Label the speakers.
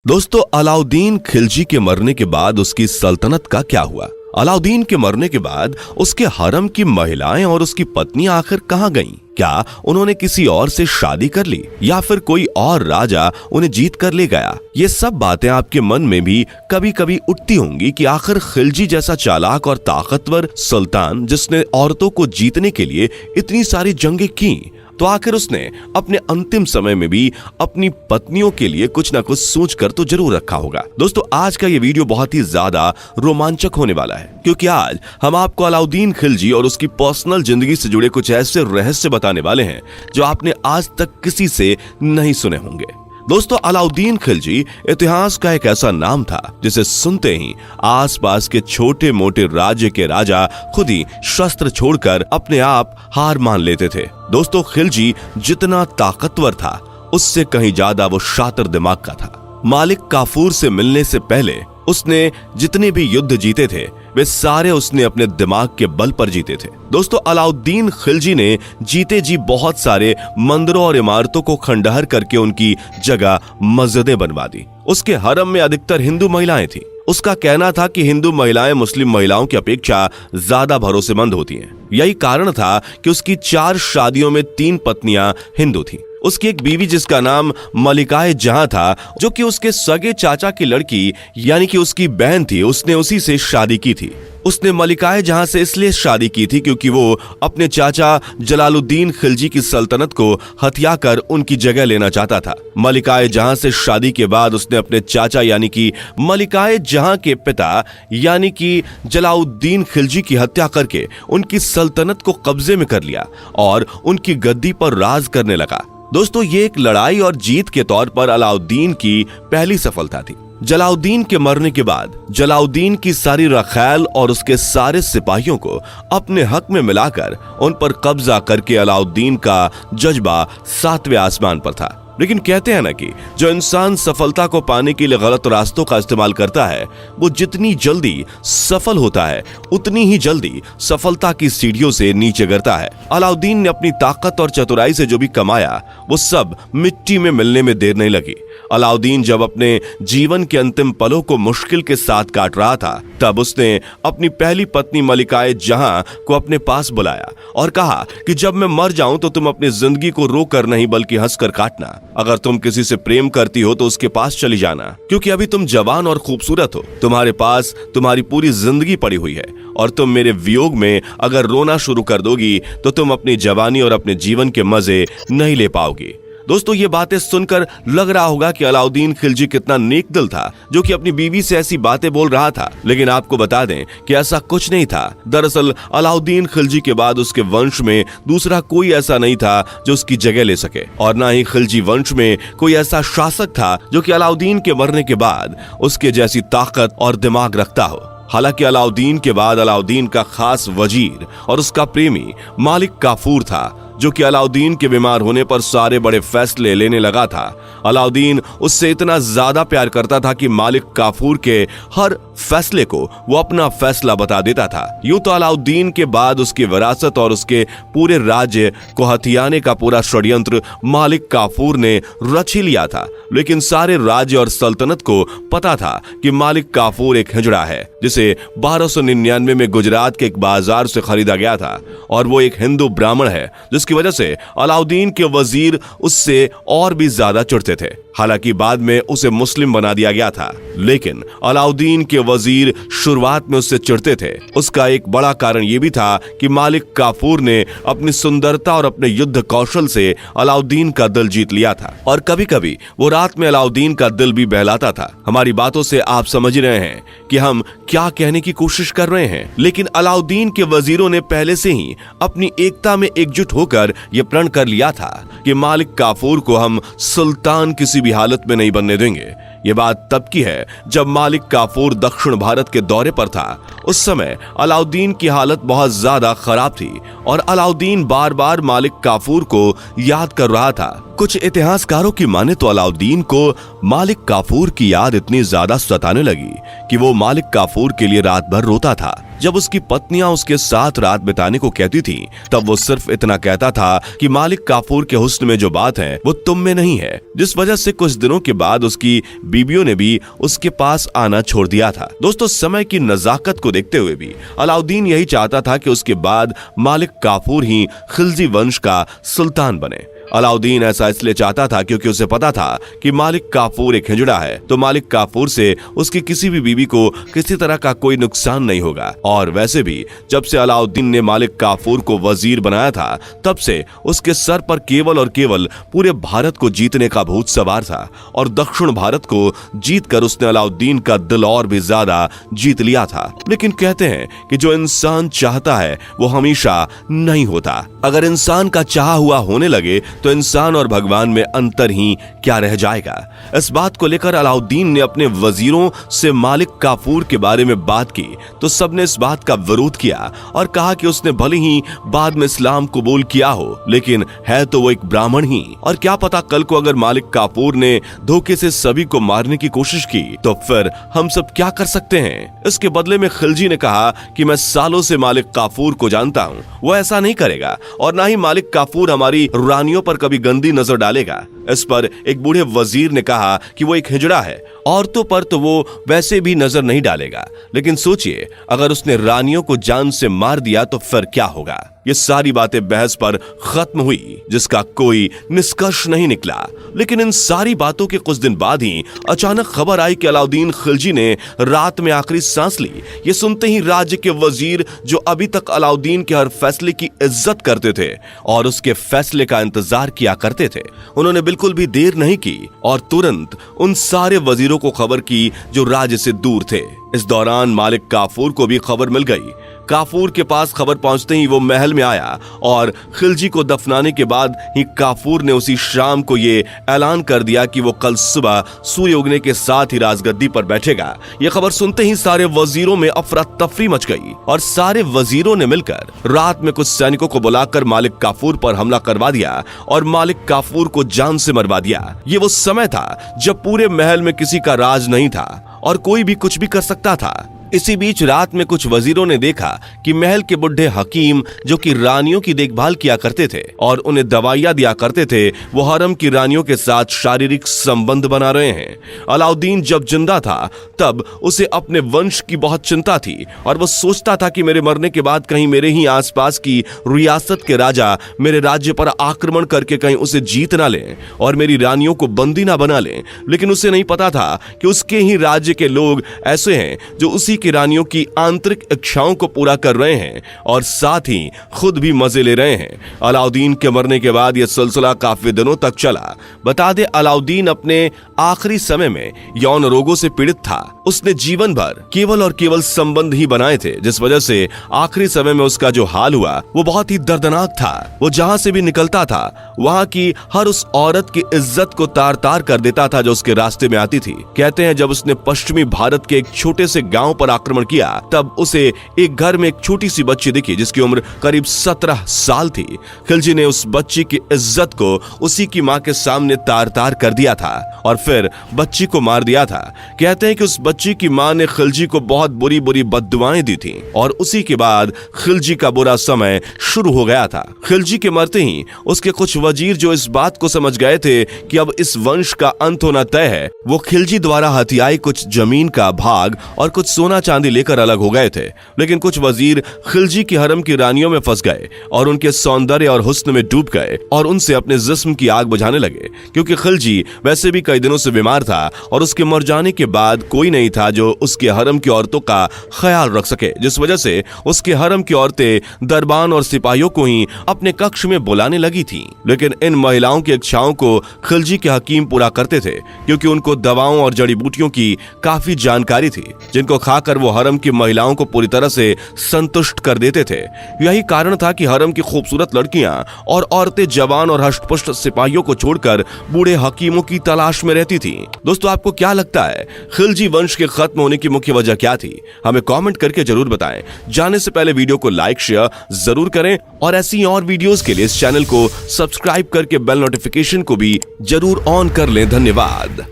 Speaker 1: दोस्तों, अलाउद्दीन खिलजी के मरने के बाद उसकी सल्तनत का क्या हुआ? अलाउद्दीन के मरने के बाद उसके हरम की महिलाएं और उसकी पत्नी आखिर कहां गईं? क्या उन्होंने किसी और से शादी कर ली या फिर कोई और राजा उन्हें जीत कर ले गया? ये सब बातें आपके मन में भी कभी कभी उठती होंगी कि आखिर खिलजी जैसा चालाक और ताकतवर सुल्तान, जिसने औरतों को जीतने के लिए इतनी सारी जंगें की, तो आखिर उसने अपने अंतिम समय में भी अपनी पत्नियों के लिए कुछ ना कुछ सोचकर तो जरूर रखा होगा। दोस्तों, आज का ये वीडियो बहुत ही ज्यादा रोमांचक होने वाला है, क्योंकि आज हम आपको अलाउद्दीन खिलजी और उसकी पर्सनल जिंदगी से जुड़े कुछ ऐसे रहस्य बताने वाले हैं जो आपने आज तक किसी से नहीं सुने होंगे। दोस्तों, अलाउद्दीन खिलजी इतिहास का एक ऐसा नाम था जिसे सुनते ही आसपास के छोटे मोटे राज्य के राजा खुद ही शस्त्र छोड़कर अपने आप हार मान लेते थे। दोस्तों, खिलजी जितना ताकतवर था उससे कहीं ज्यादा वो शातिर दिमाग का था। मालिक काफूर से मिलने से पहले उसने जितने भी युद्ध जीते थे वे सारे उसने अपने दिमाग के बल पर जीते थे। दोस्तों, अलाउद्दीन खिलजी ने जीते जी बहुत सारे मंदिरों और इमारतों को खंडहर करके उनकी जगह मस्जिदें बनवा दी। उसके हरम में अधिकतर हिंदू महिलाएं थी। उसका कहना था कि हिंदू महिलाएं मुस्लिम महिलाओं की अपेक्षा ज्यादा भरोसेमंद होती हैं। यही कारण था कि उसकी 4 शादियों में 3 पत्नियां हिंदू थीं। उसकी एक बीवी जिसका नाम मलिकाए जहां था, जो कि उसके सगे चाचा की लड़की यानी कि उसकी बहन थी, उसने उसी से शादी की थी। उसने मलिकाए जहां से इसलिए शादी की थी क्योंकि वो अपने चाचा जलालुद्दीन खिलजी की सल्तनत को हथियाकर उनकी जगह लेना चाहता था। मलिकाए जहां से शादी के बाद उसने अपने चाचा यानी कि मलिकाए जहां के पिता यानी कि जलालुद्दीन खिलजी की हत्या करके उनकी सल्तनत को कब्जे में कर लिया और उनकी गद्दी पर राज करने लगा। दोस्तों, ये एक लड़ाई और जीत के तौर पर अलाउद्दीन की पहली सफलता थी। जलालुद्दीन के मरने के बाद जलालुद्दीन की सारी रखैल और उसके सारे सिपाहियों को अपने हक में मिलाकर उन पर कब्जा करके अलाउद्दीन का जज्बा 7वें आसमान पर था। लेकिन कहते हैं ना कि जो इंसान सफलता को पाने के लिए गलत रास्तों का इस्तेमाल करता है, वो जितनी जल्दी सफल होता है उतनी ही जल्दी सफलता की सीढ़ियों से नीचे गिरता है। अलाउद्दीन ने अपनी ताकत और चतुराई से जो भी कमाया वो सब मिट्टी में मिलने में देर नहीं लगी। अलाउद्दीन जब अपने जीवन के अंतिम पलों को मुश्किल के साथ काट रहा था, तब उसने अपनी पहली पत्नी मलिकाए जहां को अपने पास बुलाया और कहा कि जब मैं मर जाऊं तो तुम अपनी जिंदगी को रो कर नहीं बल्कि हंसकर काटना। अगर तुम किसी से प्रेम करती हो तो उसके पास चली जाना, क्योंकि अभी तुम जवान और खूबसूरत हो। तुम्हारे पास तुम्हारी पूरी जिंदगी पड़ी हुई है और तुम मेरे वियोग में अगर रोना शुरू कर दोगी तो तुम अपनी जवानी और अपने जीवन के मजे नहीं ले पाओगी। दोस्तों, ये बातें सुनकर लग रहा होगा कि अलाउद्दीन खिलजी कितना नेक दिल था जो कि अपनी बीवी से ऐसी बातें बोल रहा था, लेकिन आपको बता दें कि ऐसा कुछ नहीं था। दरअसल अलाउद्दीन खिलजी के बाद उसके वंश में दूसरा कोई ऐसा नहीं था जो उसकी जगह ले सके, और ना ही खिलजी वंश में कोई ऐसा शासक था जो कि अलाउद्दीन के मरने के बाद उसके जैसी ताकत और दिमाग रखता हो। हालांकि अलाउद्दीन के बाद अलाउद्दीन का खास वजीर और उसका प्रेमी मालिक काफूर था, जो कि अलाउद्दीन के बीमार होने पर सारे बड़े फैसले लेने लगा था। अलाउद्दीन उससे इतना ज्यादा प्यार करता था कि मालिक काफूर के हर फैसले को वो अपना फैसला बता देता था। यूं तो अलाउद्दीन के बाद उसकी विरासत और उसके पूरे राज्य को हथियाने का पूरा षड्यंत्र मालिक काफूर ने रच ही लिया था, लेकिन सारे राज्य और सल्तनत को पता था कि मालिक काफूर एक हिजड़ा है जिसे 1299 में गुजरात के एक बाजार से खरीदा गया था, और वो एक हिंदू ब्राह्मण है जिसकी वजह से अलाउद्दीन के वजीर उससे और भी ज्यादा चिढ़ते थे। हालांकि बाद में उसे मुस्लिम बना दिया गया था, लेकिन अलाउद्दीन के वजीर शुरुआत में उससे चिढ़ते थे। उसका एक बड़ा कारण यह भी था कि मालिक काफूर ने अपनी सुंदरता और अपने युद्ध कौशल से अलाउद्दीन का दिल जीत लिया था, और कभी कभी वो रात में अलाउद्दीन का दिल भी बहलाता था। हमारी बातों से आप समझ रहे हैं कि हम क्या कहने की कोशिश कर रहे हैं, लेकिन अलाउद्दीन के वजीरों ने पहले से ही अपनी एकता में एकजुट होकर यह प्रण कर लिया था कि मालिक काफूर को हम सुल्तान किसी भी हालत में नहीं बनने देंगे। ये बात तब की है जब मालिक काफूर दक्षिण भारत के दौरे पर था। उस समय अलाउद्दीन की हालत बहुत ज्यादा खराब थी और अलाउद्दीन बार बार मालिक काफूर को याद कर रहा था। कुछ इतिहासकारों की माने तो अलाउद्दीन को मालिक काफूर की याद इतनी ज्यादा सताने लगी कि वो मालिक काफूर के लिए रात भर रोता था। जब उसकी पत्नियां उसके साथ रात बिताने को कहती थी तब वो सिर्फ इतना कहता था कि मालिक काफूर के हुस्न में जो बात है वो तुम में नहीं है, जिस वजह से कुछ दिनों के बाद उसकी बीबियों ने भी उसके पास आना छोड़ दिया था। दोस्तों, समय की नजाकत को देखते हुए भी अलाउद्दीन यही चाहता था कि उसके बाद मालिक काफूर ही खिलजी वंश का सुल्तान बने। अलाउद्दीन ऐसा इसलिए चाहता था क्योंकि उसे पता था कि मालिक काफूर एक हिजड़ा है, तो मालिक काफूर से उसकी किसी भी बीबी को किसी तरह का कोई नुकसान नहीं होगा। और वैसे भी जब से अलाउद्दीन ने मालिक काफूर को वजीर बनाया था तब से उसके सर पर केवल और केवल पूरे भारत को जीतने का भूत सवार था और दक्षिण भारत को जीतकर उसने अलाउद्दीन का दिल और भी ज्यादा जीत लिया था। लेकिन कहते हैं कि जो इंसान चाहता है वो हमेशा नहीं होता। अगर इंसान का चाहा हुआ होने लगे तो इंसान और भगवान में अंतर ही क्या रह जाएगा। इस बात को लेकर अलाउद्दीन ने अपने वजीरों से मालिक काफूर के बारे में बात की तो सबने इस बात का विरोध किया और कहा कि उसने भले ही बाद में इस्लाम कबूल किया हो, लेकिन है तो वो एक ब्राह्मण ही, और क्या पता कल को अगर मालिक काफूर ने धोखे से सभी को मारने की कोशिश की तो फिर हम सब क्या कर सकते हैं। इसके बदले में खिलजी ने कहा कि मैं सालों से मालिक काफूर को जानता हूँ, वो ऐसा नहीं करेगा और ना ही मालिक काफूर हमारी रानियों पर कभी गंदी नजर डालेगा। इस पर एक बूढ़े वजीर ने कहा कि वो एक हिजड़ा है, औरतों पर तो वो वैसे भी नजर नहीं डालेगा, लेकिन सोचिए अगर उसने रानियों को जान से मार दिया तो फिर क्या होगा। ये सारी बातें बहस पर खत्म हुई जिसका कोई निष्कर्ष नहीं निकला। लेकिन इन सारी बातों के कुछ दिन बाद ही अचानक खबर आई कि अलाउद्दीन खिलजी ने रात में आखिरी सांस ली। ये सुनते ही राज्य के वजीर जो अभी तक अलाउद्दीन के हर फैसले की इज्जत करते थे और उसके फैसले का इंतजार किया करते थे, उन्होंने बिल्कुल भी देर नहीं की और तुरंत उन सारे वजीरों को खबर की जो राज्य से दूर थे। इस दौरान मालिक काफूर को भी खबर मिल गई। काफूर के पास खबर पहुंचते ही वो महल में आया और खिलजी को दफनाने के बाद ही काफूर ने उसी शाम को ये ऐलान कर दिया कि वो कल सुबह सूर्य उगने के साथ ही राजगद्दी पर बैठेगा। ये खबर सुनते ही सारे वजीरों में अफरा तफरी मच गई और सारे वजीरों ने मिलकर रात में कुछ सैनिकों को बुलाकर मालिक काफूर पर हमला करवा दिया और मालिक काफूर को जान से मरवा दिया। ये वो समय था जब पूरे महल में किसी का राज नहीं था और कोई भी कुछ भी कर सकता था। इसी बीच रात में कुछ वजीरों ने देखा कि महल के बुढ़े हकीम जो कि रानियों की देखभाल किया करते थे और उन्हें दवाइयां दिया करते थे, वो हरम की रानियों के साथ शारीरिक संबंध बना रहे हैं। अलाउद्दीन जब जिंदा था तब उसे अपने वंश की बहुत चिंता थी और वो सोचता था कि मेरे मरने के बाद कहीं मेरे ही आसपास की रियासत के राजा मेरे राज्य पर आक्रमण करके कहीं उसे जीत ना लें और मेरी रानियों को बंदी ना बना लें। लेकिन उसे नहीं पता था कि उसके ही राज्य के लोग ऐसे हैं जो उसी की रानियों की आंतरिक इच्छाओं को पूरा कर रहे हैं और साथ ही खुद भी मजे ले रहे हैं। अलाउद्दीन के मरने के बाद यह सिलसिला काफी दिनों तक चला। बता दे अलाउद्दीन अपने आखिरी समय में यौन रोगों से पीड़ित था। उसने जीवन भर केवल और केवल संबंध ही बनाए थे, जिस वजह से आखिरी समय में उसका जो हाल हुआ वो बहुत ही दर्दनाक था। वो जहां से भी निकलता था वहां की हर उस औरत की इज्जत को तार तार कर देता था जो उसके रास्ते में आती थी। कहते हैं जब उसने पश्चिमी भारत के एक छोटे से गांव पर आक्रमण किया तब उसे एक घर में एक छोटी सी बच्ची दिखी जिसकी उम्र करीब 17 साल थी। खिलजी ने उस बच्ची की इज्जत को उसी की मां के सामने तार तार कर दिया था और फिर बच्ची को मार दिया था। कहते हैं कि उस बच्ची की मां ने खिलजी को बहुत बुरी बुरी बद्दुआएं दी थी और उसी के बाद खिलजी का बुरा समय शुरू हो गया था। खिलजी के मरते ही उसके कुछ वजीर जो इस बात को समझ गए थे कि अब इस वंश का अंत होना तय है, वो खिलजी द्वारा हथियाई कुछ जमीन का भाग और कुछ सोना चांदी लेकर अलग हो गए थे। लेकिन कुछ वजीर खिलजी की हरम की रानियों में फंस गए और उनके सौंदर्य और हुस्न में डूब गए और उनसे अपने जिस्म की आग बुझाने लगे, क्योंकि खिलजी वैसे भी कई दिनों से बीमार था और उसके मर जाने के बाद कोई नहीं था जो उसके हरम की औरतों का ख्याल रख सके, जिस वजह से उसके हरम की औरतें दरबान और सिपाहियों को ही अपने कक्ष में बुलाने लगी थी। लेकिन इन महिलाओं की इच्छाओं को खिलजी के हकीम पूरा करते थे, क्योंकि उनको दवाओं और जड़ी बूटियों की काफी जानकारी थी जिनको खाकर वो हरम की महिलाओं को पूरी तरह से संतुष्ट कर देते थे। यही कारण था कि हरम की खूबसूरत लड़कियां और औरतें जवान और हष्टपुष्ट सिपाहियों को छोड़कर बूढ़े हकीमों की तलाश में रहती थी। दोस्तों, आपको क्या लगता है खिलजी वंश के खत्म होने की मुख्य वजह क्या थी? हमें कमेंट करके जरूर बताएं। जाने से पहले वीडियो को लाइक शेयर जरूर करें और ऐसी और वीडियोस के लिए इस चैनल को सब्सक्राइब करके बेल नोटिफिकेशन को भी जरूर ऑन कर लें। धन्यवाद।